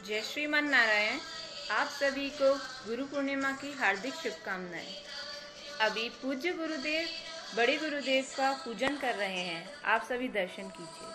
जय श्रीमान नारायण। आप सभी को गुरु पूर्णिमा की हार्दिक शुभकामनाएं। अभी पूज्य गुरुदेव बड़े गुरुदेव का पूजन कर रहे हैं, आप सभी दर्शन कीजिए।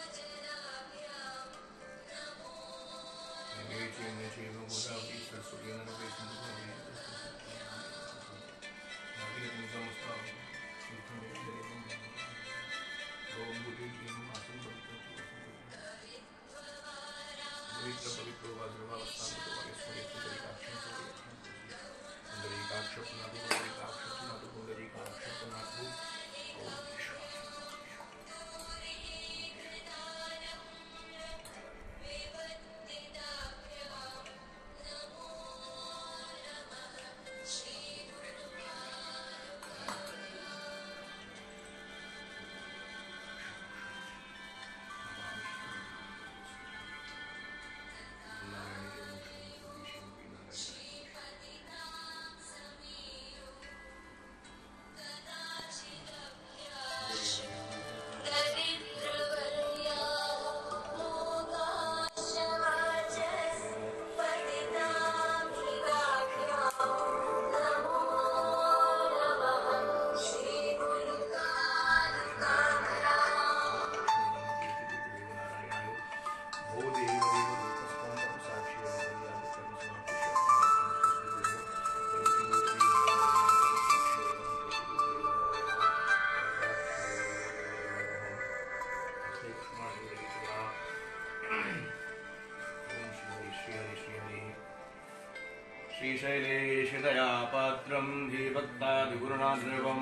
श्रीशैलेशदया पात्रं धीभक्तादिगुरुणाद्रवं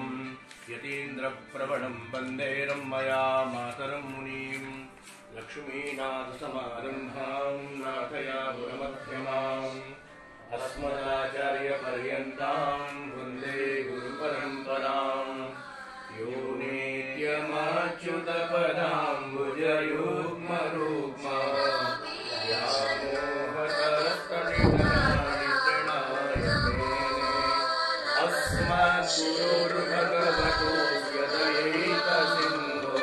यतीन्द्रप्रवणं वन्दे रमया मातरं मुनिं लक्ष्मीनाथसमारम्भां नाथयामुनमध्यमाम् अस्मदाचार्यपर्यन्तां वन्दे गुरुपरम्पराम् यो नित्यमच्युतपदाम्बुजयुग्मरुग्मा अस्मद्गुरुर्भगवतोऽस्य दयैकसिन्धो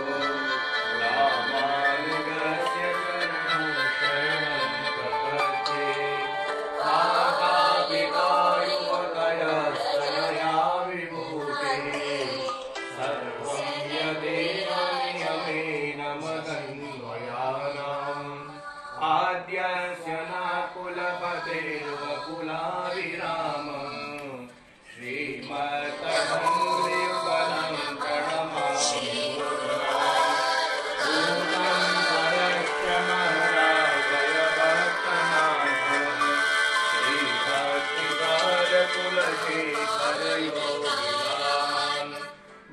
रामानुजस्य चरणं शरणं प्रपद्ये। मातापितायुवतयस्तनया विभूतिः सर्वं यदेव नियमेन मदन्वयानाम् आद्यस्य नाकुलपतेर्वकुलाभिराम श्रीमद् प्रणमामि।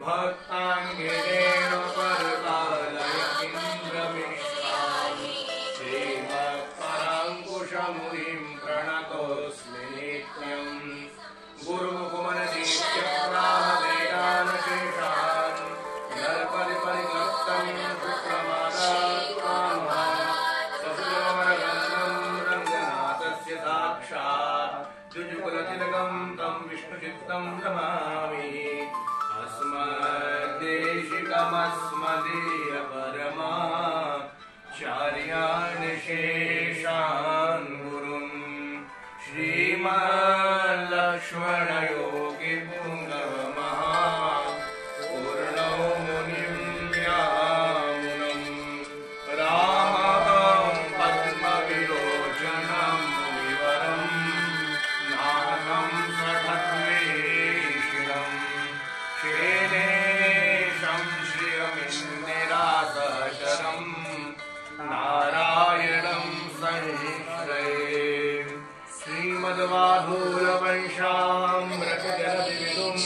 भक्ताङ्गिरेण परकालय इन्द्रमिश्राणि श्रीमत्पराङ्कुशमुनिं प्रणतोऽस्मि नित्यम्। गुरुमुखमनदीप्य पुराणवेदानशेषान् नरपरिपरिक्लप्तं शुक्रमादात्मानः ससुरवरगन्धं रङ्गनाथस्य साक्षात् जुजुकुलतिलकं तं विष्णुचित्तं नमामि। अस्मद्देशिकमस्मदीयपरमाचार्यान् शेषान् गुरुन् श्रीमल्लक्ष्मणयोगिपुङ्गवमहापूर्णो मुनिं व्यामुनं रामं पद्मविलोचनं मुनिवरं नाथं सठद्वेषिणं शेनेशं श्रियमिन्दिरासचरं नारायणं संश्रये। श्रीमद्वाधूलवंशामृतजलविदुं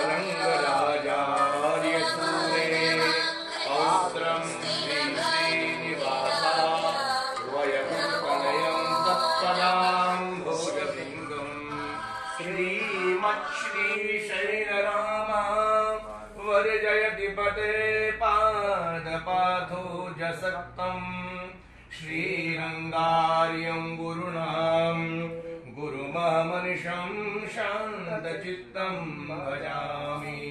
रङ्गराजार्यसूरे पौत्रं श्रीनिवासा वयकल्पनयं तत्पदाम्भोजपिङ्गं श्रीमच्छ्रीशैलरामा वर्जयति पते पादपाथोजसक्तम् श्रीरङ्गार्यं गुरुणां गुरुममनिशं शान्तचित्तं भजामि।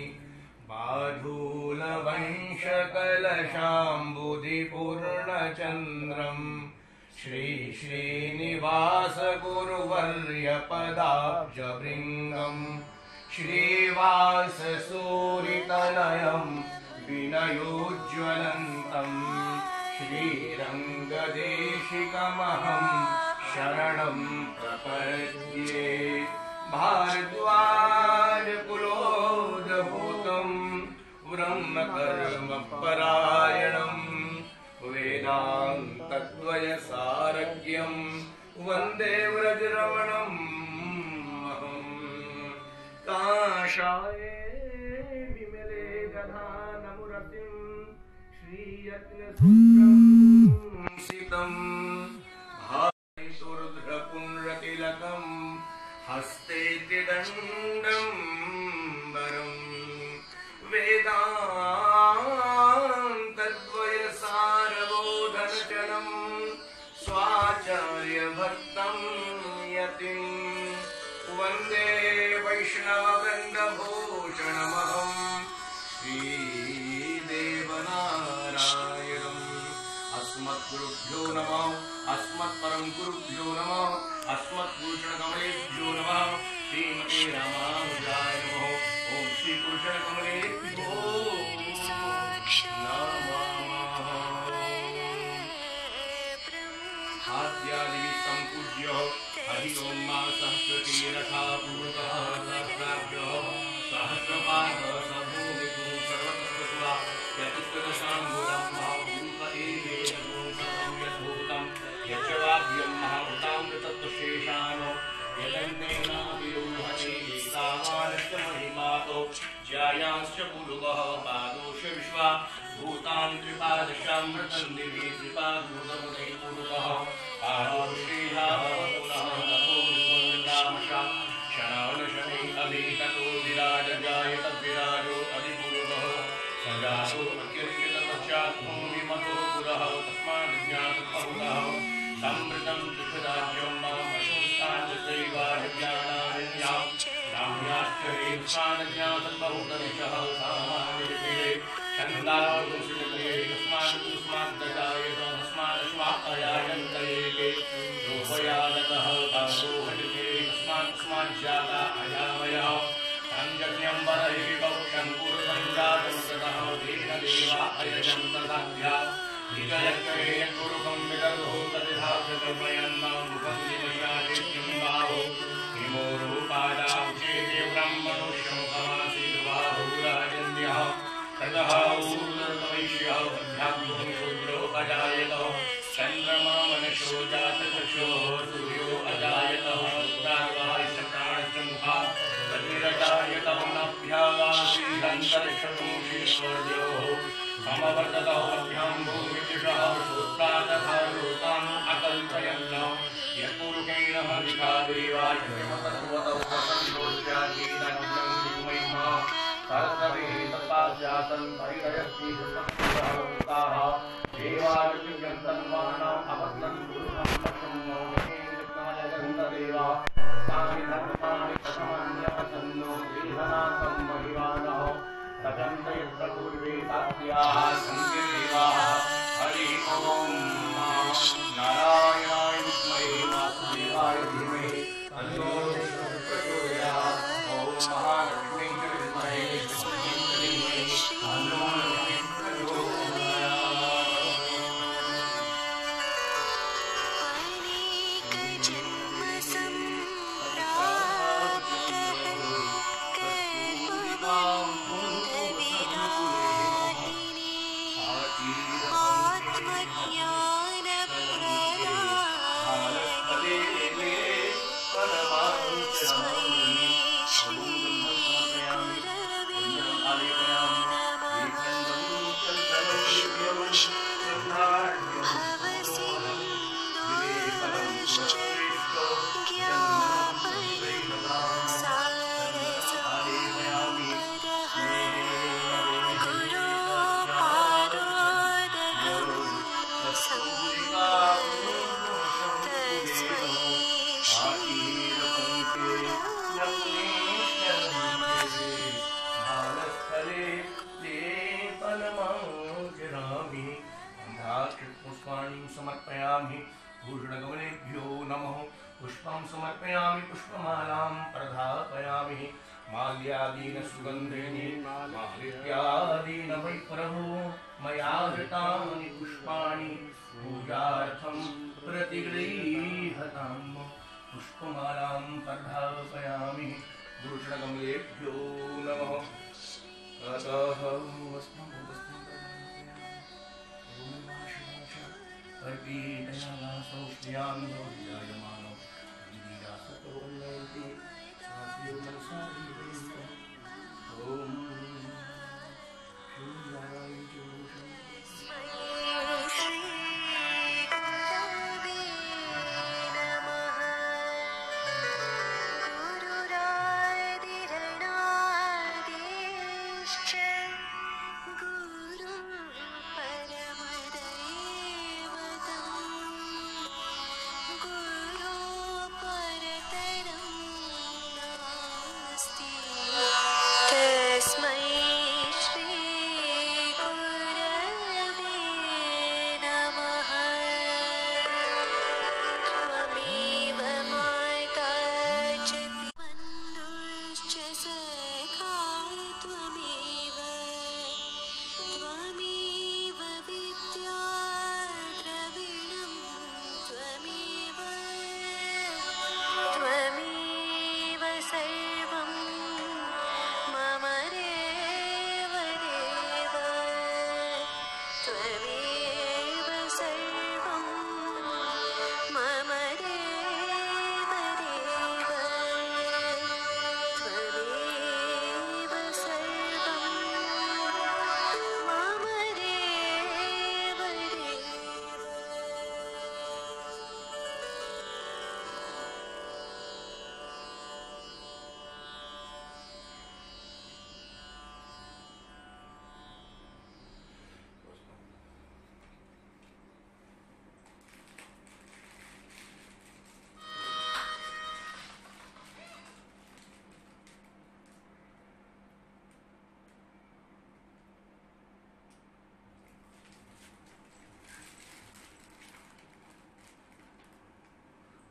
बाधूलवंशकलशाम्बुधिपूर्णचन्द्रं श्री श्रीनिवास गुरुवर्य पदाब्जभृङ्गम् श्रीवास सूरितनयं विनयोज्ज्वलन्तम् श्रीरङ्गदेशिकमहं शरणं प्रपद्ये भारद्वाज कुलोद्भूतं ब्रह्मकर्मपरायणम् वेदान्तद्वयसारज्ञं वन्दे व्रजरमणम् काशाय विमले गदानमुरतिं श्रीयत्नसूत्रं सितं भासुरुद्रपुण्ड्रतिलकं हस्ते त्रिदण्डं वरं वेदान्तद्वयसारबोधनचलं स्वाचार्यभक्तं यतिं वन्दे वैष्णववृन्दभूषणमहं श्रीदेवनारायणम् अस्मद्गुरुभ्यो नमः अस्मत्परं गुरुभ्यो नमः अस्मद्भूषणकमलेभ्यो नमः श्रीमते रामानुजाय नमः ॐ श्रीभूषणकमलेभ्यो नमः आद्यादिवि सम्पूज्य हरि ओं मा सहस्रतीरथा पूर्वतः सहस्राभ्यो सहस्रपाद सभूमिको सर्वतस्त्वा यतिष्ठदशाम्बुदं महाभूत एवेदभूतं यद्भूतं यच्चवाभ्यं महाभूतामृतत्वशेषानो यदन्तेनाभिरूहते तावानश्च महिमातो ज्यायांश्च पुरुगः पादोष विश्वा भूतान् त्रिपादशामृतं दिवि त्रिपादभूतमुदे पुरुगः पादोषेहा पुनः ततो विस्मृतामशा शनानशनै अभिततो विराजजायत विराजो अधिपुरुगः सजातो अत्यर्चितपश्चात् भूमिमतो पुरः तस्माद्ज्ञातबहुलः समृतं त्रिपदाज्यं मामशोस्ताञ्चैवाज्ञानानित्यां राम्याश्च रेत्सानज्ञातबहुतनिशः सामान्यविदे छन्दादुषिते तस्माद्दजायत तस्मादश्वापयायन्तयेके रोपयादतः तासोहलिते तस्माज्जाता अयामयः संजज्ञं वरहिविभौ शङ्कुरं जातमतः देवदेवा अयजन्तसाध्या निजयत्करेयकुरुकं विदधो तदिधातकल्पयन्नां मुखं निमशादित्यं बाहो हिमो रूपादामुचेते ब्रह्मणोष्यं समासीद्बाहुराजन्यः ततः ऊर्ध्ववैश्यः बद्धाभ्युं शूद्रो अजायतः चन्द्रमा मनशो जातचक्षुः सूर्यो अजायतः रुद्रागायश्च मुखा तद्विरजायतः नभ्यागासीदन्तरिक्षमुषीश्वर्योः समवर्ततः मध्यां भूमितिषः श्रोत्रादथा लोकान् अकल्पयन् यत्पुरुषेण हरिषा देवाय तत्त्वतौ वसन्तोष्यागीतनुमहिमा सरस्वतीतपास्यासन् परिहरति सुमत्सुरः देवायुज्यं तन्वानाम् अपत्नं गुरुहं पशुं मौनेन्द्रकमलगन्धदेवा तानि धर्माणि कथमन्यपसन्नो देहनाथं महिमानः तजन्त यत्र पूर्वे तास्याः सन्तिदेवाः हरि ओं नारायणाय विद्महे वासुदेवाय धीमहि तन्नो विष्णुः प्रचोदयात् ॐ महालक्ष्मी च विद्महे विष्णुपत्न्यै च धीमहि तन्नो लक्ष्मीः प्रचोदयात्। भूषणगमनेभ्यो नमः पुष्पं समर्पयामि पुष्पमालां प्रधापयामि माल्यादीन सुगन्धेनि मालिक्यादीन वै प्रभो मया हृतानि पुष्पाणि पूजार्थं प्रतिगृह्यताम् पुष्पमालां प्रधापयामि भूषणगमनेभ्यो नमः अतः वस्त्रं अर्पितयामासौ श्रियान्नो विराजमानो गिरिरासतो उन्नयन्ति स्वास्यो मनसाभिरेन्द्र ॐ श्रीनारायण जोषम्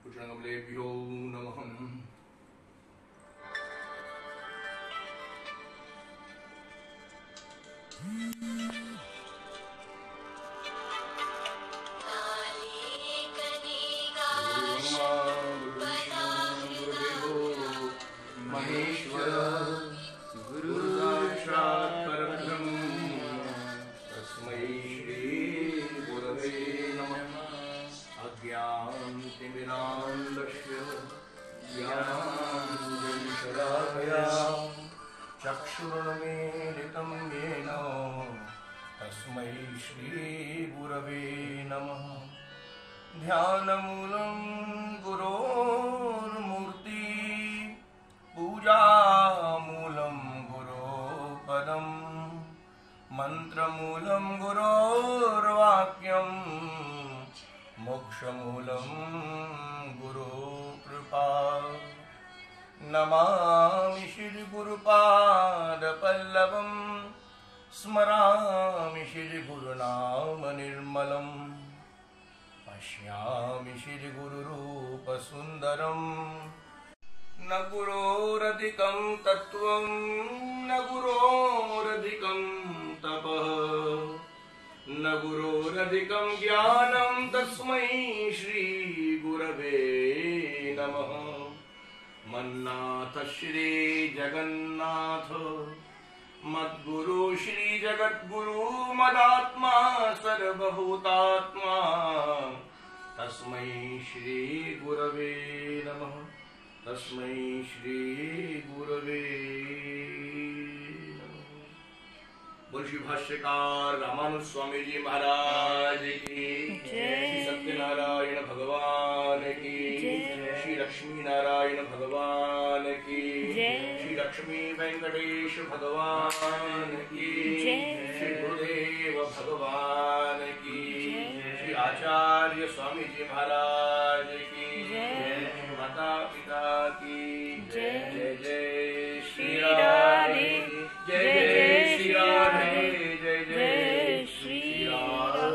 भूषणगमनेभ्यो नमः महेश्वर गुरु साक्षात् परब्रह्म तस्मै श्री गुरवे नमः अज्ञानतिमिरान्धस्य ज्ञानाञ्जनशलाकया चक्षुरुन्मीलितं येन तस्मै श्रीगुरवे नमः ध्यानमूलं गुरोर्मूर्ति पूजामूलं गुरोपदं मन्त्रमूलं गुरोर्वाक्यं मोक्षमूलं गुरुकृपा नमामि श्रीगुरुपादपल्लवं स्मरामि श्रीगुरुनाम निर्मलम् पश्यामि श्रीगुरुरूपसुन्दरम् न गुरोरधिकं तत्त्वं न गुरोरधिकं तपः न गुरोरधिकं ज्ञानं तस्मै श्रीगुरवे नमः मन्नाथ श्री जगन्नाथ मद्गुरु श्री जगद्गुरु मदात्मा सर्वभूतात्मा तस्मै श्रीगुरवे नमः तस्मै श्रीगुरवे बोल श्री भाष्यकार रामानुज स्वामी जी महाराज की श्री सत्यनारायण भगवान की श्री लक्ष्मी नारायण भगवान की श्री लक्ष्मी वेंकटेश भगवान की श्री गुरुदेव भगवान की श्री आचार्य स्वामी जी महाराज की माता पिता की जय जय श्री राधे जय जय श्री राधे जय जय श्री राधे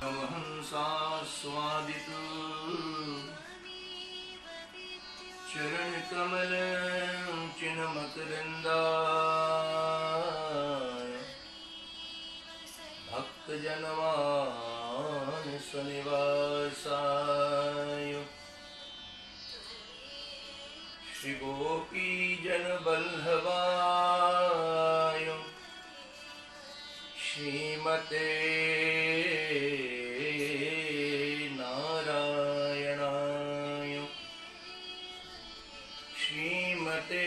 नमः प्रशंसा स्वादितु चरण कमल चिन्मकरंदाय भक्त जनमानस निवासाय श्री गोपी जन बल्लभाय श्रीमते नारायणाय श्रीमते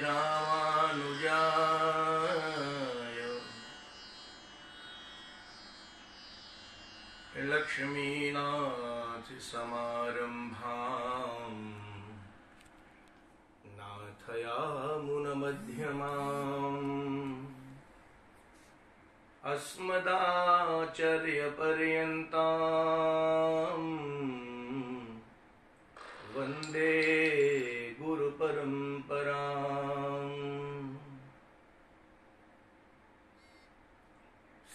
रामानुजाय लक्ष्मीनाथ समारंभाम् नाथयामुनमध्यमाम् अस्मदाचार्यपर्यन्ताम् वन्दे गुरुपरम्पराम्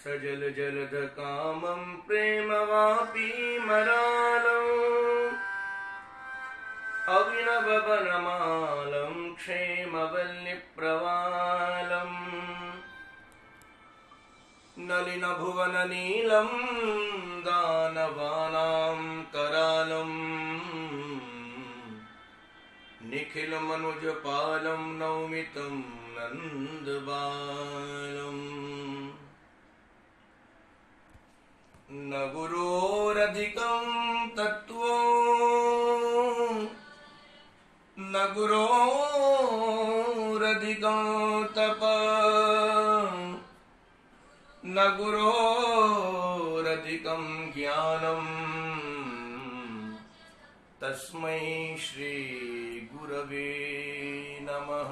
सजल जलध कामं प्रेमवापी मरालम् अभिनववनमालं क्षेमवल्लिप्रवालम् नलिनभुवननीलं दानवानां करालम् निखिलमनुजपालं नौमि तं नन्दबालम् न गुरोरधिकं तत्त्वं न गुरोरधिकं तपः न गुरोरधिकं ज्ञानम् तस्मै श्री गुरवे नमः।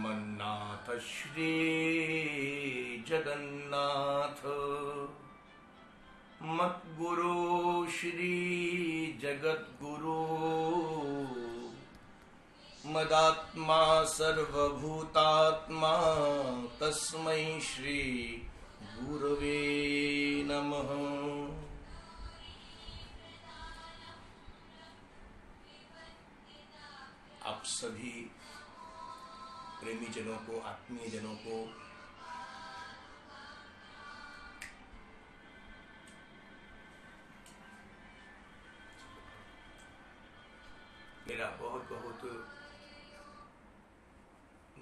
मन्नाथ श्री जगन्नाथ मद्गुरो श्री जगद्गुरो मदात्मा सर्वभूतात्मा तस्मै श्री गुरवे नमः। आप सभी प्रेमी जनों को, आत्मीय जनों को मेरा बहुत बहुत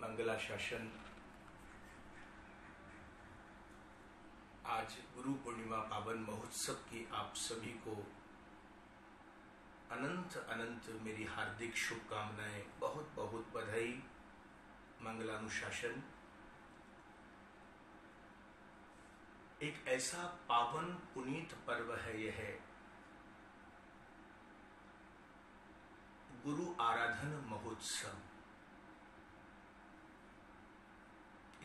मंगलाशासन। आज गुरु पूर्णिमा पावन महोत्सव की आप सभी को अनंत अनंत मेरी हार्दिक शुभकामनाएं, बहुत बहुत बधाई, मंगलानुशासन। एक ऐसा पावन पुनीत पर्व है यह गुरु आराधन महोत्सव।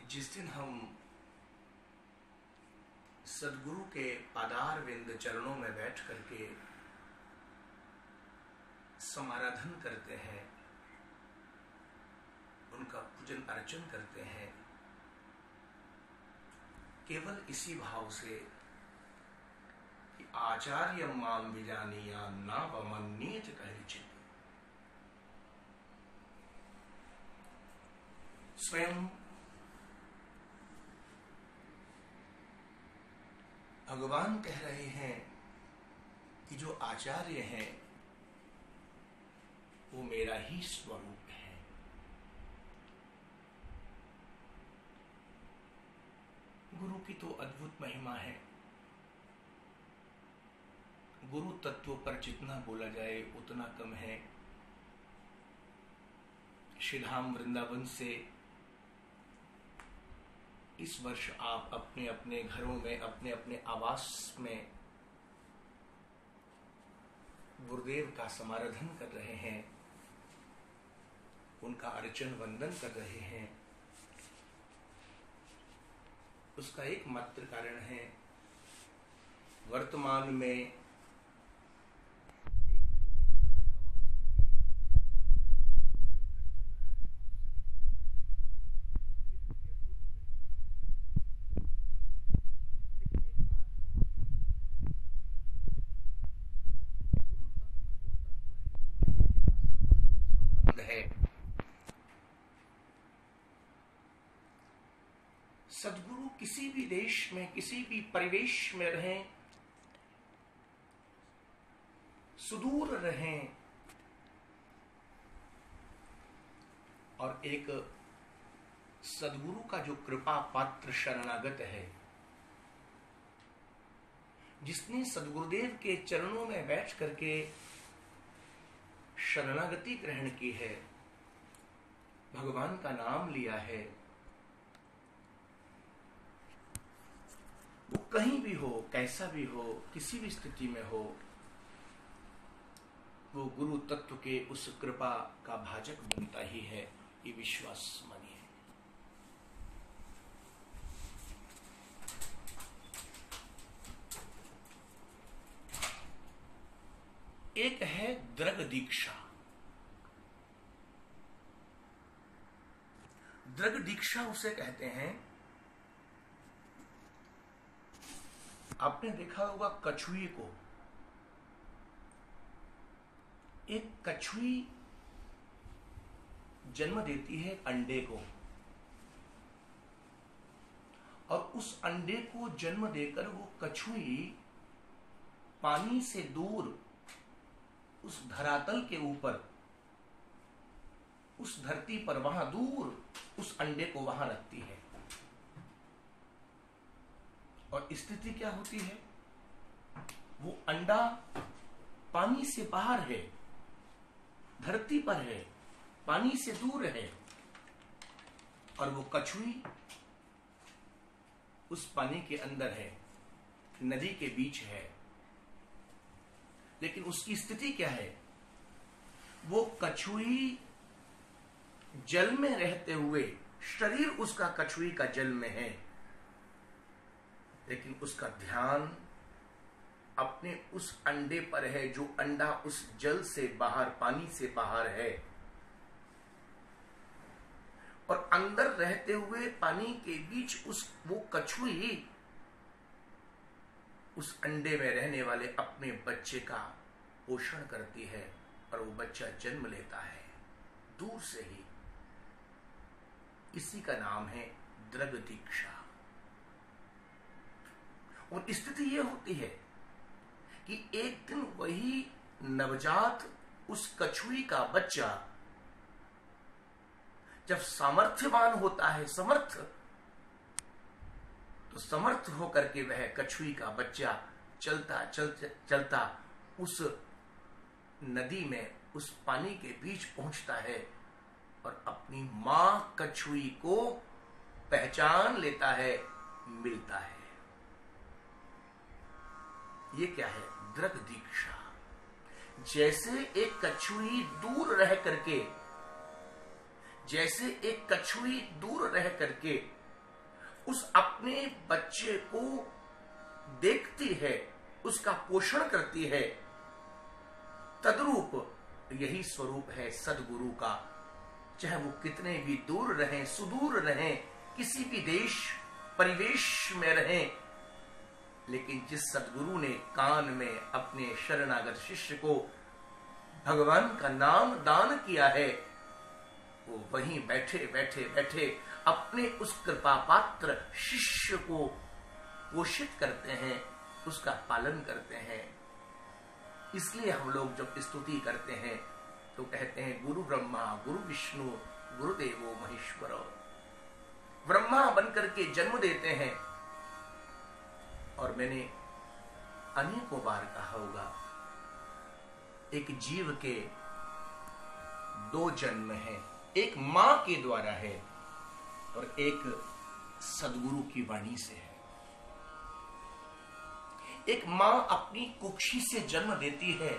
जिस दिन हम सद्गुरु के पादार विंद चरणों में बैठ करके समाराधन करते हैं, उनका पूजन अर्चन करते हैं, केवल इसी भाव से कि आचार्य माम विजानीया ना वमन्येत कहिचित्। स्वयं भगवान कह रहे हैं कि जो आचार्य हैं वो मेरा ही स्वरूप है। गुरु की तो अद्भुत महिमा है। गुरु तत्व पर जितना बोला जाए उतना कम है। श्री धाम वृंदावन से इस वर्ष आप अपने अपने घरों में, अपने अपने आवास में गुरुदेव का समाराधन कर रहे हैं, उनका अर्चन वंदन कर रहे हैं। उसका एकमात्र कारण है वर्तमान में शब्द है। सद्गुरु किसी भी देश में, किसी भी परिवेश में रहें, सुदूर रहें, और एक सद्गुरु का जो कृपा पात्र शरणागत है, जिसने सद्गुरुदेव के चरणों में बैठ करके शरणागति ग्रहण की है, भगवान का नाम लिया है, वो कहीं भी हो, कैसा भी हो, किसी भी स्थिति में हो, वो गुरु तत्व के उस कृपा का भाजक बनता ही है। ये विश्वास मानिए। एक है दृग दीक्षा। दृग दीक्षा उसे कहते हैं, आपने देखा होगा कछुए को। एक कछुई जन्म देती है अंडे को, और उस अंडे को जन्म देकर वो कछुई पानी से दूर उस धरातल के ऊपर, उस धरती पर, वहां दूर उस अंडे को वहां रखती है। और स्थिति क्या होती है? वो अंडा पानी से बाहर है, धरती पर है, पानी से दूर है, और वो कछुई उस पानी के अंदर है, नदी के बीच है। लेकिन उसकी स्थिति क्या है? वो कछुई जल में रहते हुए, शरीर उसका कछुई का जल में है, लेकिन उसका ध्यान अपने उस अंडे पर है, जो अंडा उस जल से बाहर, पानी से बाहर है। और अंदर रहते हुए पानी के बीच वो कछुई उस अंडे में रहने वाले अपने बच्चे का पोषण करती है, और वो बच्चा जन्म लेता है दूर से ही। इसी का नाम है दृग दीक्षा। और स्थिति यह होती है कि एक दिन वही नवजात, उस कछुई का बच्चा जब सामर्थ्यवान होता है, तो समर्थ होकर के वह कछुई का बच्चा चलता उस नदी में, उस पानी के बीच पहुंचता है, और अपनी मां कछुई को पहचान लेता है, मिलता है। ये क्या है? दृग दीक्षा। जैसे एक कछुई दूर रह करके उस अपने बच्चे को देखती है, उसका पोषण करती है, तद्रूप यही स्वरूप है सद्गुरु का। चाहे वो कितने भी दूर रहें, सुदूर रहें, किसी भी देश परिवेश में रहें, लेकिन जिस सद्गुरु ने कान में अपने शरणागत शिष्य को भगवान का नाम दान किया है, वो वहीं बैठे अपने उस कृपा पात्र शिष्य को पोषित करते हैं, उसका पालन करते हैं। इसलिए हम लोग जब स्तुति करते हैं तो कहते हैं गुरु ब्रह्मा गुरु विष्णु गुरुदेवो महेश्वर। ब्रह्मा बनकर के जन्म देते हैं, और मैंने अनेकों बार कहा होगा, एक जीव के दो जन्म हैं, एक मां के द्वारा है और एक सद्गुरु की वाणी से है। एक मां अपनी कुक्षी से जन्म देती है,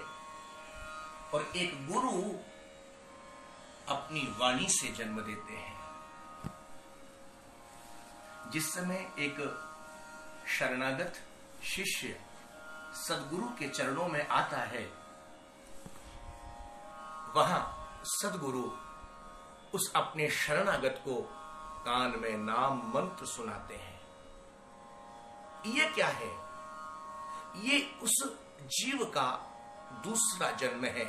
और एक गुरु अपनी वाणी से जन्म देते हैं। जिस समय एक शरणागत शिष्य सद्गुरु के चरणों में आता है, वहां सद्गुरु उस अपने शरणागत को कान में नाम मंत्र सुनाते हैं। ये क्या है? ये उस जीव का दूसरा जन्म है।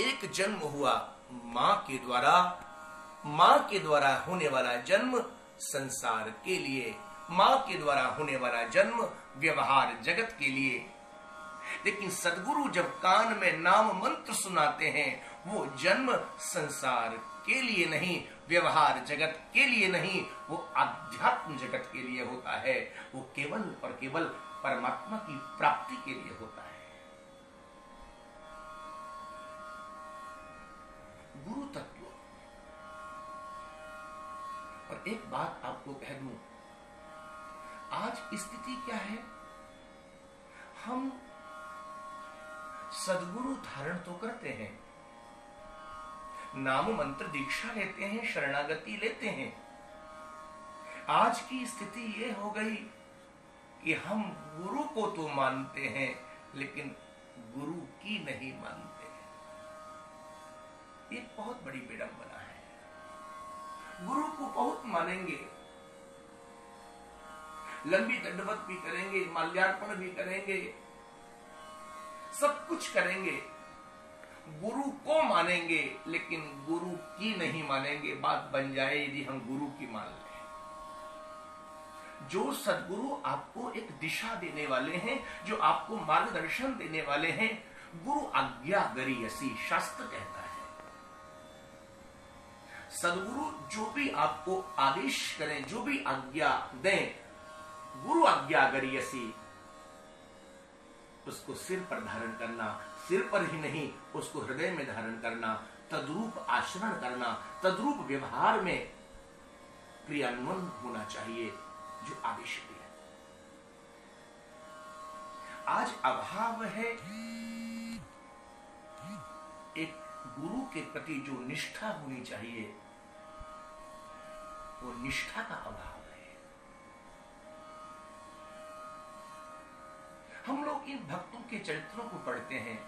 एक जन्म हुआ मां के द्वारा होने वाला जन्म संसार के लिए, मां के द्वारा होने वाला जन्म व्यवहार जगत के लिए। लेकिन सदगुरु जब कान में नाम मंत्र सुनाते हैं, वो जन्म संसार के लिए नहीं, व्यवहार जगत के लिए नहीं, वो आध्यात्म जगत के लिए होता है। वो केवल और केवल परमात्मा की प्राप्ति के लिए होता है। गुरु तत्व। और एक बात आपको कह दूं, आज स्थिति क्या है, हम सदगुरु धारण तो करते हैं, नाम मंत्र दीक्षा लेते हैं, शरणागति लेते हैं। आज की स्थिति ये हो गई कि हम गुरु को तो मानते हैं, लेकिन गुरु की नहीं मानते। ये बहुत बड़ी विडंबना है। गुरु को बहुत मानेंगे, लंबी दंडवत भी करेंगे, माल्यार्पण भी करेंगे, सब कुछ करेंगे, गुरु को मानेंगे, लेकिन गुरु की नहीं मानेंगे। बात बन जाए यदि हम गुरु की मान लें। जो सदगुरु आपको एक दिशा देने वाले हैं, जो आपको मार्गदर्शन देने वाले हैं, गुरु आज्ञा गरीयसी शास्त्र कहता है। सदगुरु जो भी आपको आदेश करें, जो भी आज्ञा दें, गुरु आज्ञा गरीयसी, उसको सिर पर धारण करना, सिर पर ही नहीं उसको हृदय में धारण करना, तद्रूप आचरण करना, तद्रूप व्यवहार में क्रियान्वयन होना चाहिए जो आदेश दिया। आज अभाव है एक गुरु के प्रति जो निष्ठा होनी चाहिए, वो निष्ठा का अभाव है। हम लोग इन भक्तों के चरित्रों को पढ़ते हैं।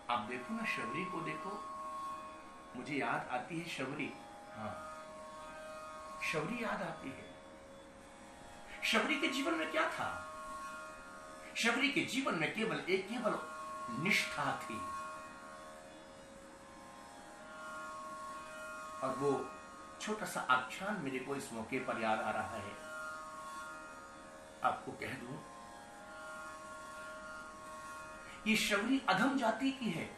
आप देखो ना, शबरी को देखो, मुझे याद आती है शबरी। हाँ, शबरी याद आती है। शबरी के जीवन में क्या था? शबरी के जीवन में केवल निष्ठा थी। और वो छोटा सा आख्यान मेरे को इस मौके पर याद आ रहा है, आपको कह दूं। ये शबरी अधम जाति की है।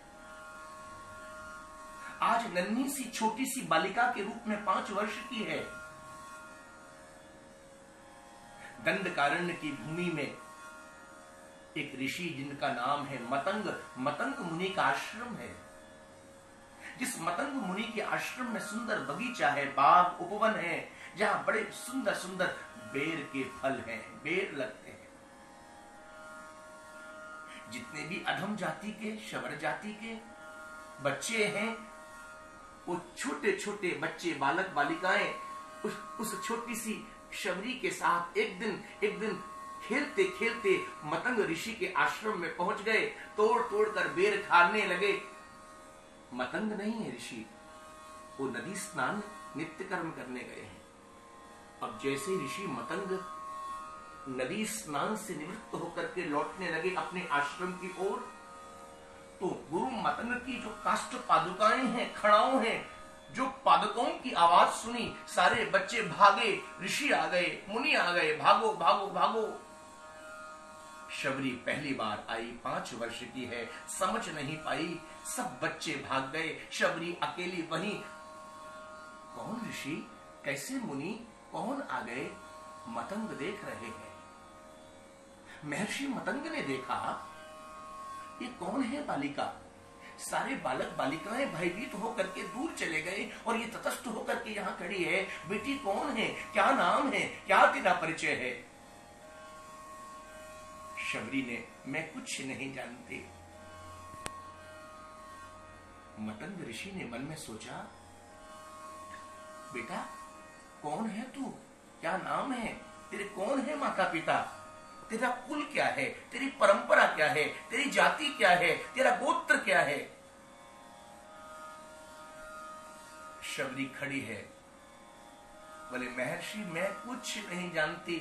आज नन्ही सी छोटी सी बालिका के रूप में 5 वर्ष की है। दंडकारण्य की भूमि में एक ऋषि जिनका नाम है मतंग मुनि का आश्रम है। जिस मतंग मुनि के आश्रम में सुंदर बगीचा है, बाग उपवन है, जहां बड़े सुंदर सुंदर बेर के फल हैं, बेर लगते हैं। जितने भी अधम जाति के, शबर जाति के बच्चे हैं, वो छोटे छोटे बच्चे, बालक बालिकाएं उस छोटी सी शबरी के साथ एक दिन खेलते खेलते मतंग ऋषि के आश्रम में पहुंच गए। तोड़ तोड़ कर बेर खाने लगे। मतंग नहीं है ऋषि, वो नदी स्नान नित्य कर्म करने गए हैं। अब जैसे ऋषि मतंग नदी स्नान से निवृत्त होकर के लौटने लगे अपने आश्रम की ओर, तो गुरु मतंग की जो काष्ठ पादुकाएं हैं, खड़ाओं हैं, जो पादुकों की आवाज सुनी, सारे बच्चे भागे। ऋषि आ गए, मुनि आ गए, भागो भागो भागो। शबरी पहली बार आई, 5 वर्ष की है, समझ नहीं पाई, सब बच्चे भाग गए, शबरी अकेली वहीं। कौन ऋषि, कैसे मुनि, कौन आ गए? मतंग देख रहे हैं। महर्षि मतंग ने देखा, ये कौन है बालिका? सारे बालक बालिकाएं भयभीत होकर के दूर चले गए और ये तटस्थ होकर के यहाँ खड़ी है। बेटी कौन है, क्या नाम है, क्या तेरा परिचय है? शबरी ने, मैं कुछ नहीं जानती। मतंग ऋषि ने मन में सोचा, बेटा कौन है तू, क्या नाम है, तेरे कौन है माता पिता, तेरा कुल क्या है, तेरी परंपरा क्या है, तेरी जाति क्या है, तेरा गोत्र क्या है? शबरी खड़ी है, बोले महर्षि मैं कुछ नहीं जानती।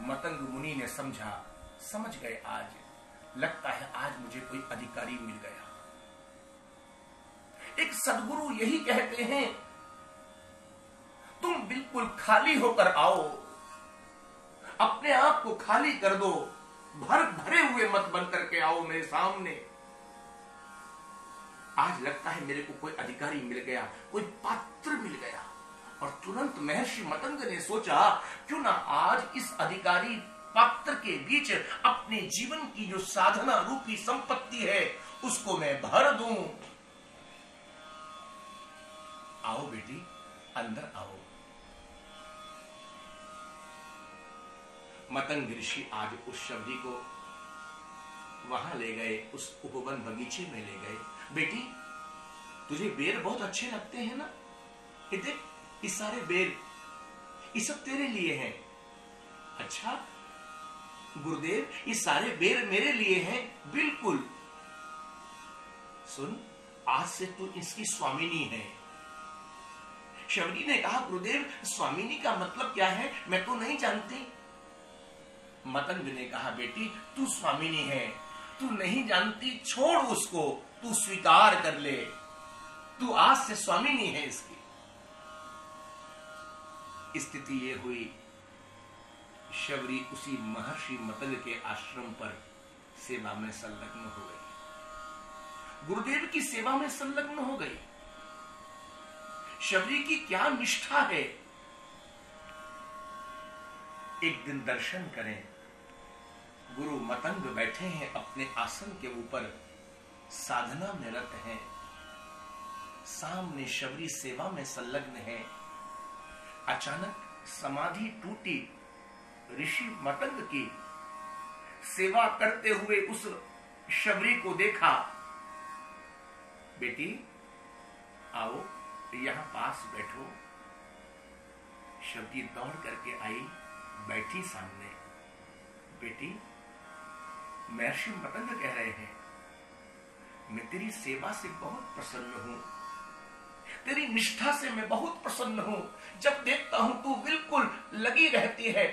मतंग मुनि ने समझ गए आज लगता है आज मुझे कोई अधिकारी मिल गया। एक सदगुरु यही कहते हैं, तुम बिल्कुल खाली होकर आओ, अपने आप को खाली कर दो, भरे हुए मत बन करके आओ मेरे सामने। आज लगता है मेरे को कोई अधिकारी मिल गया, कोई पात्र मिल गया। और तुरंत महर्षि मतंग ने सोचा, क्यों ना आज इस अधिकारी पात्र के बीच अपने जीवन की जो साधना रूपी संपत्ति है उसको मैं भर दूं। आओ बेटी, अंदर आओ। मतंग ऋषि आज उस शबरी को वहां ले गए, उस उपवन बगीचे में ले गए। बेटी, तुझे बेर बहुत अच्छे लगते हैं ना? ये देख, ये सारे बेर, ये सब तेरे लिए हैं। अच्छा गुरुदेव, ये सारे बेर मेरे लिए हैं? बिल्कुल। सुन, आज से तू इसकी स्वामिनी है। शबरी ने कहा, गुरुदेव स्वामिनी का मतलब क्या है? मैं तो नहीं जानती। मतंग ने कहा, बेटी तू स्वामिनी है, तू नहीं जानती, छोड़ उसको, तू स्वीकार कर ले, तू आज से स्वामिनी है इसकी। स्थिति ये हुई, शबरी उसी महर्षि मतंग के आश्रम पर सेवा में संलग्न हो गई, गुरुदेव की सेवा में संलग्न हो गई। शबरी की क्या निष्ठा है! एक दिन दर्शन करें, गुरु मतंग बैठे हैं अपने आसन के ऊपर, साधना में रत हैं, सामने शबरी सेवा में संलग्न है। अचानक समाधि टूटी, ऋषि मतंग की सेवा करते हुए उस शबरी को देखा। बेटी आओ, यहां पास बैठो। शबरी दौड़ करके आई, बैठी सामने। बेटी, महर्षि मतंग कह रहे हैं, मैं तेरी सेवा से बहुत प्रसन्न हूं, तेरी निष्ठा से मैं बहुत प्रसन्न हूं। जब देखता हूं तू बिल्कुल लगी रहती है।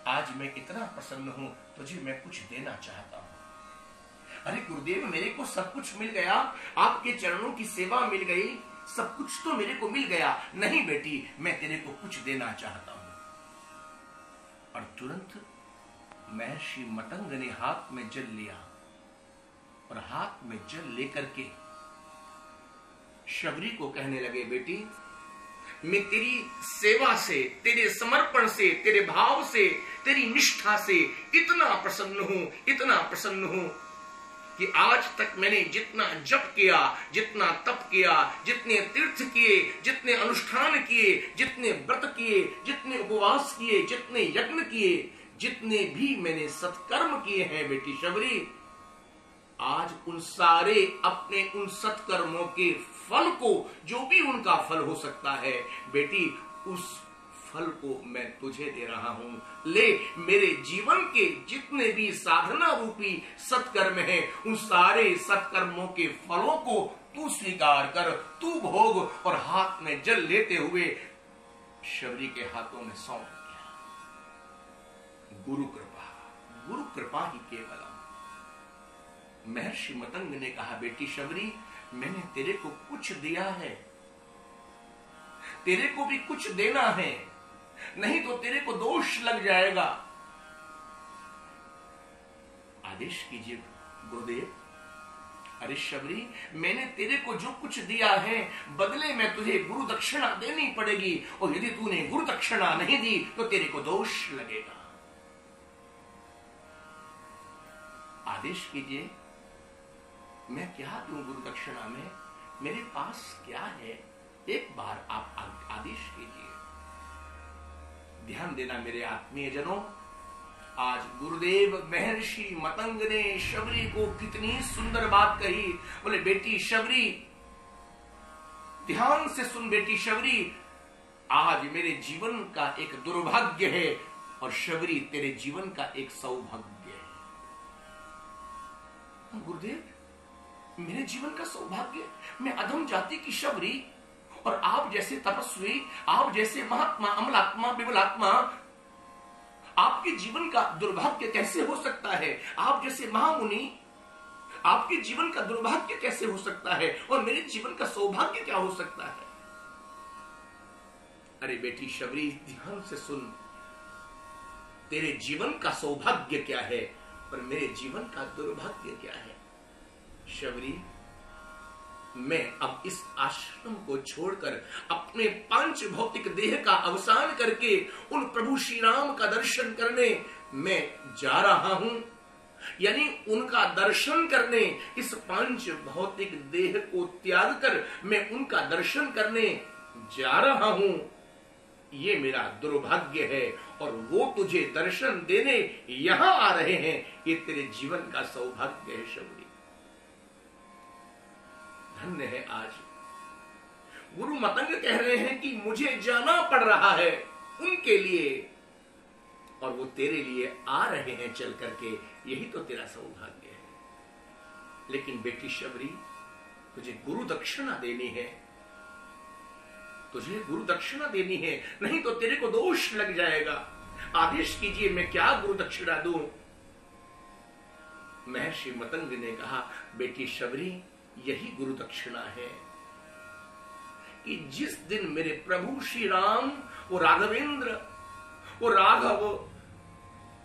आज मैं इतना प्रसन्न हूं, तुझे मैं कुछ देना चाहता हूं। अरे गुरुदेव, मेरे को सब कुछ मिल गया, आपके चरणों की सेवा मिल गई, सब कुछ तो मेरे को मिल गया। नहीं बेटी, मैं तेरे को कुछ देना चाहता हूं। और तुरंत महर्षि मतंग ने हाथ में जल लिया और हाथ में जल लेकर के शबरी को कहने लगे, बेटी मैं तेरी सेवा से, तेरे समर्पण से, तेरे भाव से, तेरी निष्ठा से इतना प्रसन्न हूं कि आज तक मैंने जितना जप किया, जितना तप किया, जितने तीर्थ किए, जितने अनुष्ठान किए, जितने व्रत किए, जितने उपवास किए, जितने यज्ञ किए, जितने भी मैंने सत्कर्म किए हैं बेटी शबरी, आज उन सारे अपने उन सत्कर्मों के फल को, जो भी उनका फल हो सकता है बेटी, उस फल को मैं तुझे दे रहा हूं। ले, मेरे जीवन के जितने भी साधना रूपी सत्कर्म हैं, उन सारे सत्कर्मों के फलों को तू स्वीकार कर, तू भोग। और हाथ में जल लेते हुए शबरी के हाथों में सौंप दिया। गुरु कृपा ही केवलम। महर्षि मतंग ने कहा, बेटी शबरी, मैंने तेरे को कुछ दिया है, तेरे को भी कुछ देना है, नहीं तो तेरे को दोष लग जाएगा। आदेश कीजिए गुरुदेव। अरे शबरी, मैंने तेरे को जो कुछ दिया है, बदले में तुझे गुरु दक्षिणा देनी पड़ेगी, और यदि तूने गुरु दक्षिणा नहीं दी तो तेरे को दोष लगेगा। आदेश कीजिए, मैं क्या दूं गुरु दक्षिणा में? मेरे पास क्या है? एक बार आप आदेश कीजिए। ध्यान देना मेरे आत्मीय जनों, आज गुरुदेव महर्षि मतंग ने शबरी को कितनी सुंदर बात कही। बोले, बेटी शबरी, ध्यान से सुन बेटी शबरी, आज मेरे जीवन का एक दुर्भाग्य है और शबरी तेरे जीवन का एक सौभाग्य है। गुरुदेव, मेरे जीवन का सौभाग्य? मैं अधम जाति की शबरी, और आप जैसे तपस्वी, आप जैसे महात्मा, अमलात्मा, विमलात्मा, आपके जीवन का दुर्भाग्य कैसे हो सकता है? आप जैसे महामुनि, आपके जीवन का दुर्भाग्य कैसे हो सकता है और मेरे जीवन का सौभाग्य क्या हो सकता है? अरे बेटी शबरी, ध्यान से सुन, तेरे जीवन का सौभाग्य क्या है और मेरे जीवन का दुर्भाग्य क्या है? शबरी, मैं अब इस आश्रम को छोड़कर अपने पांच भौतिक देह का अवसान करके उन प्रभु श्री राम का दर्शन करने मैं जा रहा हूं। यानी उनका दर्शन करने, इस पांच भौतिक देह को त्याग कर मैं उनका दर्शन करने जा रहा हूं। ये मेरा दुर्भाग्य है और वो तुझे दर्शन देने यहां आ रहे हैं। ये तेरे जीवन का सौभाग्य है शबरी। धन्य है आज गुरु मतंग कह रहे हैं कि मुझे जाना पड़ रहा है उनके लिए और वो तेरे लिए आ रहे हैं चल करके। यही तो तेरा सौभाग्य है। लेकिन बेटी शबरी, तुझे गुरु दक्षिणा देनी है, तुझे गुरु दक्षिणा देनी है, नहीं तो तेरे को दोष लग जाएगा। आदेश कीजिए, मैं क्या गुरु दक्षिणा दूं? महर्षि मतंग ने कहा, बेटी शबरी, यही गुरु दक्षिणा है कि जिस दिन मेरे प्रभु श्री राम, वो राघवेंद्र, वो राघव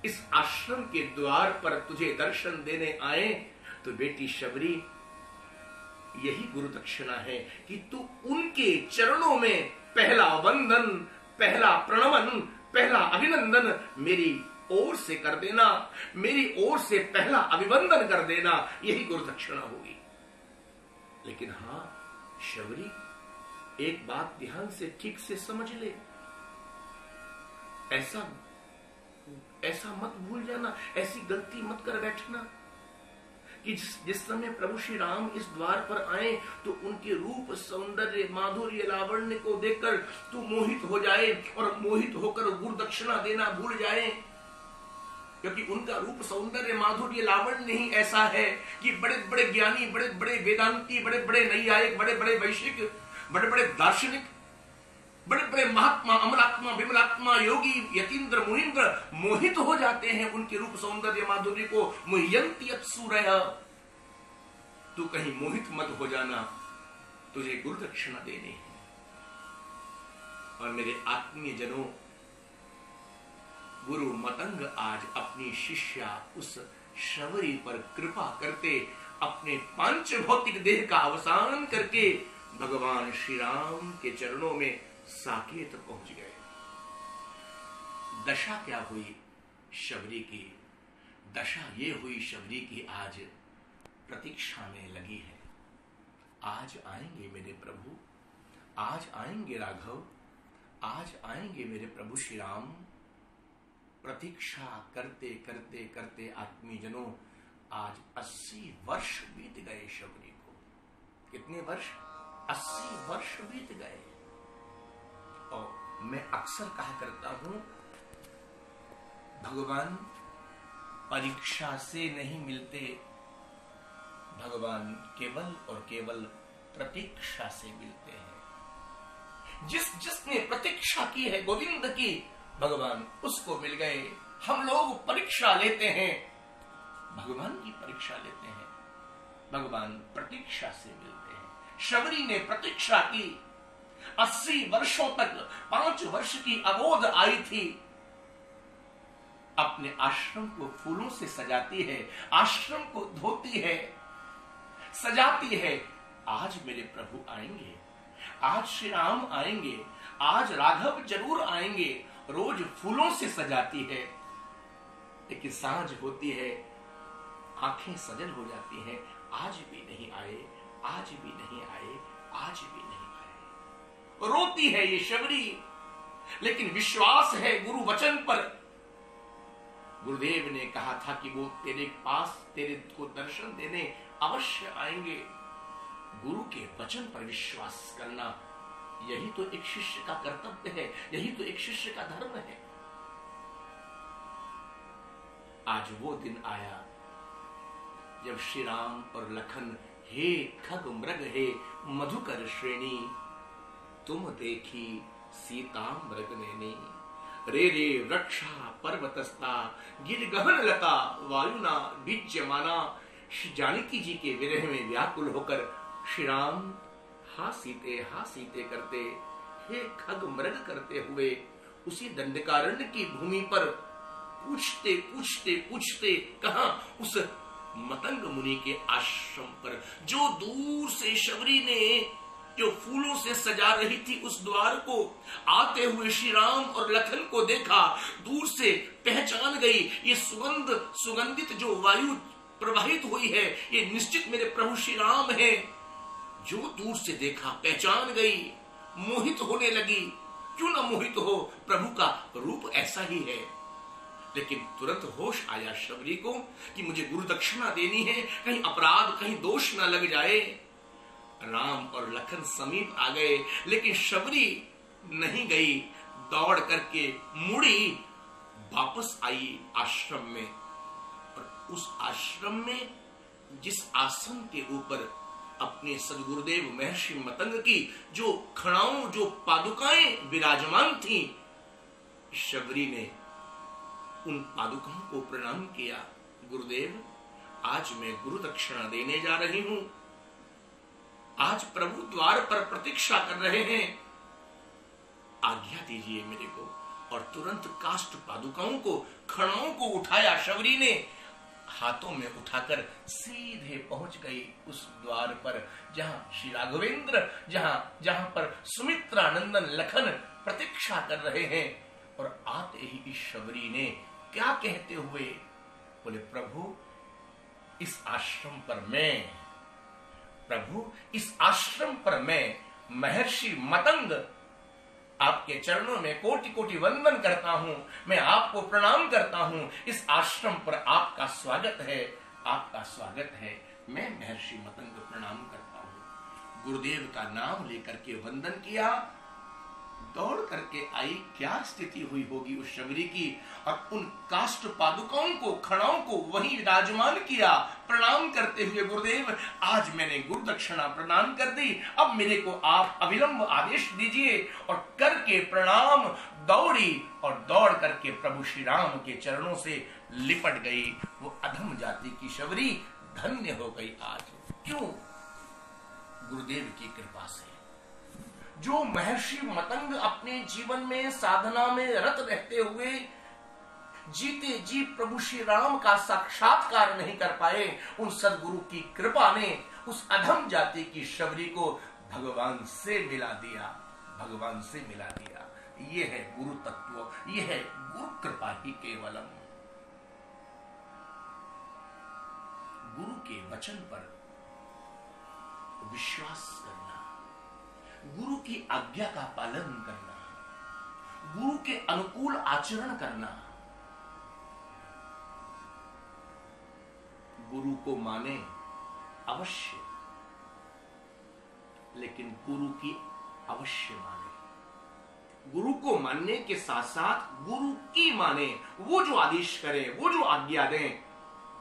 इस आश्रम के द्वार पर तुझे दर्शन देने आए, तो बेटी शबरी यही गुरु दक्षिणा है कि तू उनके चरणों में पहला वंदन, पहला प्रणवन, पहला अभिनंदन मेरी ओर से कर देना, मेरी ओर से पहला अभिवंदन कर देना। यही गुरु दक्षिणा होगी। लेकिन हां शबरी, एक बात ध्यान से ठीक से समझ ले, ऐसा मत भूल जाना, ऐसी गलती मत कर बैठना कि जिस समय प्रभु श्री राम इस द्वार पर आए तो उनके रूप, सौंदर्य, माधुर्य, लावण्य को देखकर तू मोहित हो जाए और मोहित होकर गुरु दक्षिणा देना भूल जाए। क्योंकि उनका रूप, सौंदर्य, माधुर्य, लावण्य ही ऐसा है कि बड़े बड़े ज्ञानी, बड़े बड़े वेदांती, बड़े बड़े नैयायिक, बड़े बड़े वैश्विक, बड़े बड़े दार्शनिक, बड़े बड़े महात्मा, अमलात्मा, विमलात्मा, योगी, यतीन्द्र, मुनीन्द्र मोहित हो जाते हैं उनके रूप, सौंदर्य, माधुर्य को। मुह्यन्ति अप्सुरयः। तू कहीं मोहित मत हो जाना, तुझे गुरु दक्षिणा देनी है। और मेरे आत्मीय जनों, गुरु मतंग आज अपनी शिष्या उस शबरी पर कृपा करते अपने पांच भौतिक देह का अवसान करके भगवान श्री राम के चरणों में साकेत पहुंच गए। दशा क्या हुई शबरी की? दशा ये हुई शबरी की आज प्रतीक्षा में लगी है। आज आएंगे मेरे प्रभु, आज आएंगे राघव, आज आएंगे मेरे प्रभु श्री राम। प्रतीक्षा करते करते करते आत्मीजनों, आज 80 वर्ष बीत गए शबरी को। कितने वर्ष? 80 वर्ष बीत गए। और मैं अक्सर कहा करता हूं, भगवान परीक्षा से नहीं मिलते, भगवान केवल और केवल प्रतीक्षा से मिलते हैं। जिसने प्रतीक्षा की है गोविंद की, भगवान उसको मिल गए। हम लोग परीक्षा लेते हैं, भगवान की परीक्षा लेते हैं, भगवान प्रतीक्षा से मिलते हैं। शबरी ने प्रतीक्षा की 80 वर्षों तक, 5 वर्ष की अबोध आई थी। अपने आश्रम को फूलों से सजाती है, आश्रम को धोती है, सजाती है। आज मेरे प्रभु आएंगे, आज श्री राम आएंगे, आज राघव जरूर आएंगे। रोज फूलों से सजाती है, लेकिन सांझ होती है, आंखें सजल हो जाती हैं। आज भी नहीं आए, आज भी नहीं आए, आज भी नहीं आए। रोती है ये शबरी, लेकिन विश्वास है गुरु वचन पर। गुरुदेव ने कहा था कि वो तेरे पास, तेरे को दर्शन देने अवश्य आएंगे। गुरु के वचन पर विश्वास करना, यही तो एक शिष्य का कर्तव्य है, यही तो एक शिष्य का धर्म है। आज वो दिन आया जब श्री राम और लखन, हे खग मृग, हे मधुकर श्रेणी, तुम देखी सीता मृग नैनी। रे रे वृक्षा पर्वतस्ता गिर गहन लता वायुना बीज्यमाना। श्री जानकी जी के विरह में व्याकुल होकर श्री राम हा सीते करते, हे खग मृग करते हुए उसी दंडकारण्य की भूमि पर पूछते कहां उस मतंग मुनि के आश्रम पर, जो दूर से शबरी ने जो फूलों से सजा रही थी उस द्वार को, आते हुए श्री राम और लखन को देखा, दूर से पहचान गई ये सुगंधित जो वायु प्रवाहित हुई है, ये निश्चित मेरे प्रभु श्री राम है। जो दूर से देखा पहचान गई, मोहित होने लगी। क्यों ना मोहित हो, प्रभु का रूप ऐसा ही है। लेकिन तुरंत होश आया शबरी को कि मुझे गुरु दक्षिणा देनी है, कहीं अपराध कहीं दोष ना लग जाए। राम और लखन समीप आ गए, लेकिन शबरी नहीं गई, दौड़ करके मुड़ी वापस आई आश्रम में। और उस आश्रम में जिस आसन के ऊपर अपने सदगुरुदेव महर्षि मतंग की जो खड़ाओं जो पादुकाएं विराजमान थी, शबरी ने उन पादुकाओं को प्रणाम किया। गुरुदेव, आज मैं गुरु दक्षिणा देने जा रही हूं। आज प्रभु द्वार पर प्रतीक्षा कर रहे हैं, आज्ञा दीजिए मेरे को। और तुरंत काष्ठ पादुकाओं को खड़ाओं को उठाया शबरी ने, हाथों में उठाकर सीधे पहुंच गई उस द्वार पर जहां श्री राघवेंद्र, जहां पर सुमित्रा नंदन लखन प्रतीक्षा कर रहे हैं। और आते ही इस शबरी ने क्या कहते हुए बोले, प्रभु इस आश्रम पर मैं महर्षि मतंग आपके चरणों में कोटि कोटि वंदन करता हूं, मैं आपको प्रणाम करता हूं। इस आश्रम पर आपका स्वागत है। मैं महर्षि मतंग प्रणाम करता हूं। गुरुदेव का नाम लेकर के वंदन किया, दौड़ करके आई। क्या स्थिति हुई होगी उस शबरी की। और उन काष्ठ पादुकाओं को खड़ाओं को वहीं विराजमान किया, प्रणाम करते हुए, गुरुदेव आज मैंने गुरु दक्षिणा प्रदान कर दी, अब मेरे को आप अविलंब आदेश दीजिए। और करके प्रणाम दौड़ी और दौड़ करके प्रभु श्री राम के चरणों से लिपट गई। वो अधम जाति की शबरी धन्य हो गई आज। क्यों? गुरुदेव की कृपा से। जो महर्षि मतंग अपने जीवन में साधना में रत रहते हुए जीते जी प्रभु श्री राम का साक्षात्कार नहीं कर पाए, उन सदगुरु की कृपा ने उस अधम जाति की शबरी को भगवान से मिला दिया। ये है गुरु तत्व, ये है गुरु कृपा ही केवलम। गुरु के वचन पर विश्वास करना, गुरु की आज्ञा का पालन करना, गुरु के अनुकूल आचरण करना। गुरु को माने अवश्य, लेकिन गुरु की अवश्य माने। गुरु को मानने के साथ साथ गुरु की माने। वो जो आदेश करें, वो जो आज्ञा दें,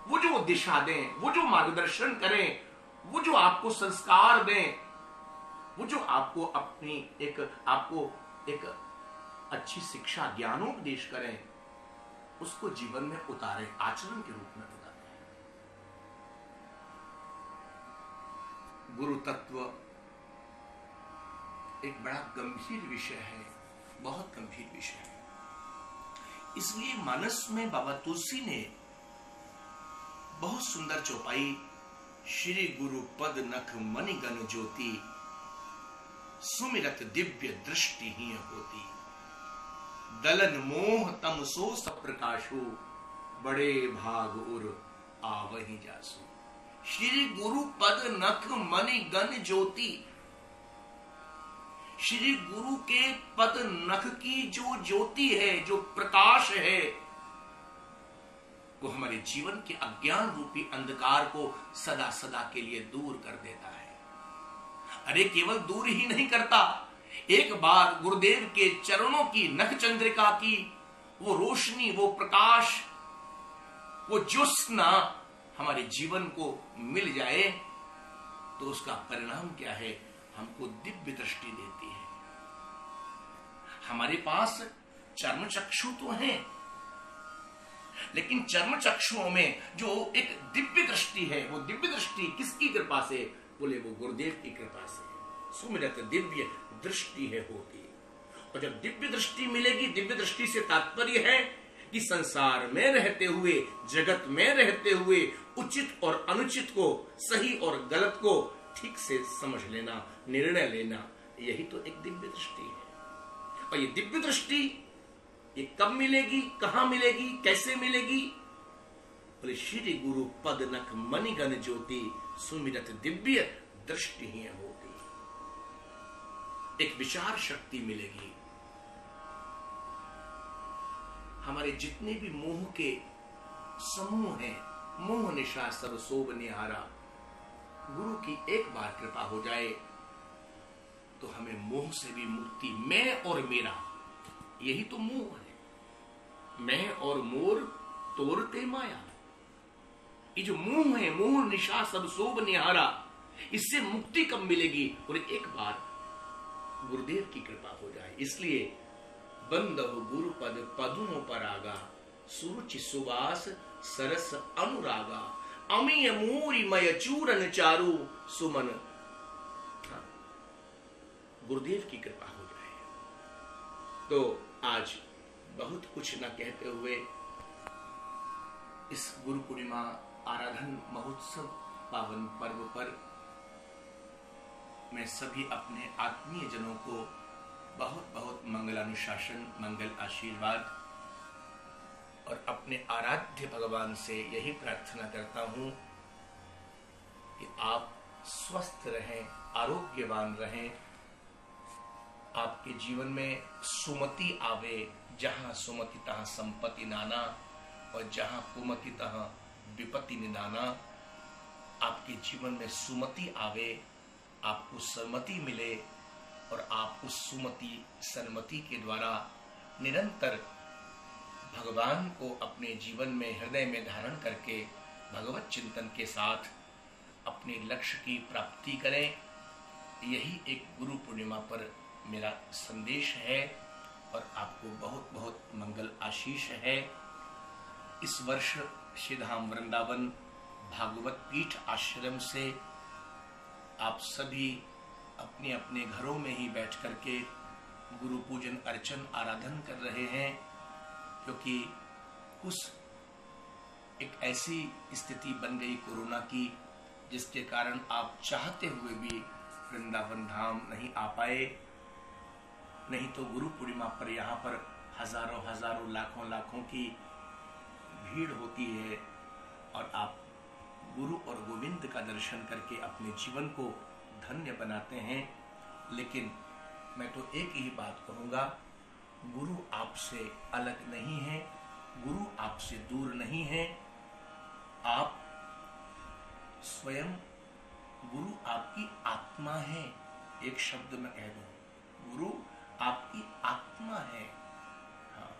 वो जो दिशा दें, वो जो मार्गदर्शन करें, वो जो आपको संस्कार दें, वो जो आपको आपको एक अच्छी शिक्षा ज्ञानोपदेश करें, उसको जीवन में उतारें, आचरण के रूप में उतारें। गुरु तत्व एक बड़ा गंभीर विषय है, बहुत गंभीर विषय है। इसलिए मानस में बाबा तुलसी ने बहुत सुंदर चौपाई, श्री गुरु पद नख मणिगण ज्योति, सुमिरत दिव्य दृष्टि ही होती, दलन मोह तम सो सप्रकाशो, बड़े भाग उर आवहि जासु। श्री गुरु पद नख मणिगण ज्योति, श्री गुरु के पद नख की जो ज्योति है, जो प्रकाश है, वो हमारे जीवन के अज्ञान रूपी अंधकार को सदा सदा के लिए दूर कर देता है। अरे केवल दूर ही नहीं करता, एक बार गुरुदेव के चरणों की नख चंद्रिका की वो रोशनी, वो प्रकाश, वो ज्योत्सना हमारे जीवन को मिल जाए तो उसका परिणाम क्या है? हमको दिव्य दृष्टि देती है। हमारे पास चर्म चक्षु तो हैं, लेकिन चर्म चक्षुओं में जो एक दिव्य दृष्टि है, वो दिव्य दृष्टि किसकी कृपा से? बोले वो गुरुदेव की कृपा से। सुमिरत दिव्य दृष्टि है होती। और जब दिव्य दृष्टि मिलेगी, दिव्य दृष्टि से तात्पर्य है कि संसार में रहते हुए, जगत में रहते हुए उचित और अनुचित को, सही और गलत को ठीक से समझ लेना, निर्णय लेना, यही तो एक दिव्य दृष्टि है। और ये दिव्य दृष्टि ये कब मिलेगी, कहां मिलेगी, कैसे मिलेगी? बोले श्री गुरु पद नख मणिगण ज्योति सुमिरत दिव्य दृष्टि ही होगी। एक विचार शक्ति मिलेगी। हमारे जितने भी मोह के समूह हैं, मोह निशा सब सोब निहारा, गुरु की एक बार कृपा हो जाए तो हमें मोह से भी मुक्ति। मैं और मेरा, यही तो मोह है। मैं और मोर तोरते माया, ये जो मोह है, मोह निशा सब सोब निहारा, इससे मुक्ति कब मिलेगी? और एक बार गुरुदेव की कृपा हो जाए। इसलिए बंदहु गुरुपद पदुमो परागा, सुरुचि सुवास सरस अनुरागा, अमीय मूरी मय चूरन चारु सुमन। गुरुदेव की कृपा हो जाए तो आज बहुत कुछ न कहते हुए इस गुरु पूर्णिमा आराधन महोत्सव पावन पर्व पर मैं सभी अपने आत्मीय जनों को बहुत बहुत मंगलानुशासन, मंगल आशीर्वाद और अपने आराध्य भगवान से यही प्रार्थना करता हूं कि आप स्वस्थ रहें, आरोग्यवान रहें, आपके जीवन में सुमति आवे। जहां सुमति तहां संपत्ति नाना, और जहां कुमति तहां विपत्ति निदाना। आपके जीवन में सुमति आवे, आपको सन्मति मिले, और आप उस सुमति सन्मति के द्वारा निरंतर भगवान को अपने जीवन में हृदय में धारण करके भगवत चिंतन के साथ अपने लक्ष्य की प्राप्ति करें। यही एक गुरु पूर्णिमा पर मेरा संदेश है और आपको बहुत बहुत मंगल आशीष है। इस वर्ष श्रीधाम वृंदावन भागवत पीठ आश्रम से आप सभी अपने अपने घरों में ही बैठ करके गुरु पूजन अर्चन आराधन कर रहे हैं, क्योंकि उस एक ऐसी स्थिति बन गई कोरोना की जिसके कारण आप चाहते हुए भी वृंदावन धाम नहीं आ पाए। नहीं तो गुरु पूर्णिमा पर यहाँ पर हजारों हजारों लाखों लाखों की भीड़ होती है और आप गुरु और गोविंद का दर्शन करके अपने जीवन को धन्य बनाते हैं। लेकिन मैं तो एक ही बात कहूँगा, गुरु आपसे अलग नहीं है, गुरु आपसे दूर नहीं है। आप स्वयं गुरु आपकी आत्मा है। एक शब्द में कह दूं, गुरु आपकी आत्मा है। हाँ,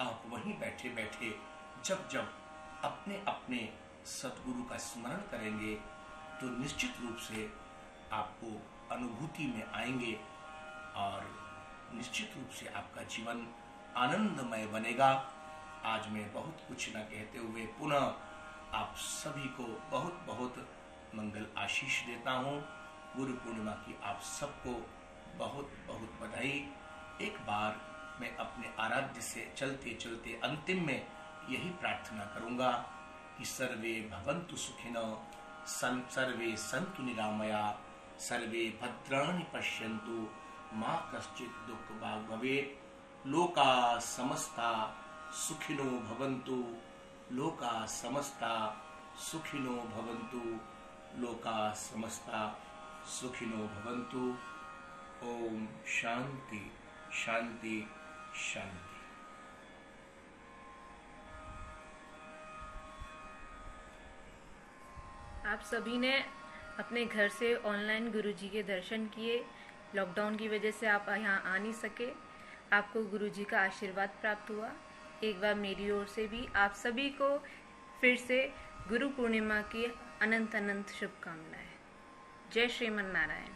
आप वहीं बैठे बैठे जब जब अपने अपने सतगुरु का स्मरण करेंगे तो निश्चित रूप से आपको अनुभूति में आएंगे और निश्चित रूप से आपका जीवन आनंदमय बनेगा। आज मैं बहुत कुछ न कहते हुए पुनः आप सभी को बहुत बहुत मंगल आशीष देता हूँ। गुरु पूर्णिमा की आप सबको बहुत बहुत बधाई। एक बार मैं अपने आराध्य से चलते चलते अंतिम में यही प्रार्थना करूंगा कि सर्वे भवन्तु सुखिनः, सर्वे सन्तु निरामया, सर्वे भद्राणि पश्यन्तु, मा कश्चित् दुःख भाग् भवेत्। लोका समस्ता सुखिनो भवन्तु, लोका समस्ता सुखिनो भवन्तु, लोका समस्ता सुखिनो भवन्तु। ओम शांति शांति शांति। आप सभी ने अपने घर से ऑनलाइन गुरुजी के दर्शन किए। लॉकडाउन की वजह से आप यहाँ आ नहीं सके, आपको गुरुजी का आशीर्वाद प्राप्त हुआ। एक बार मेरी ओर से भी आप सभी को फिर से गुरु पूर्णिमा की अनंत अनंत शुभकामनाएं। जय श्रीमन नारायण।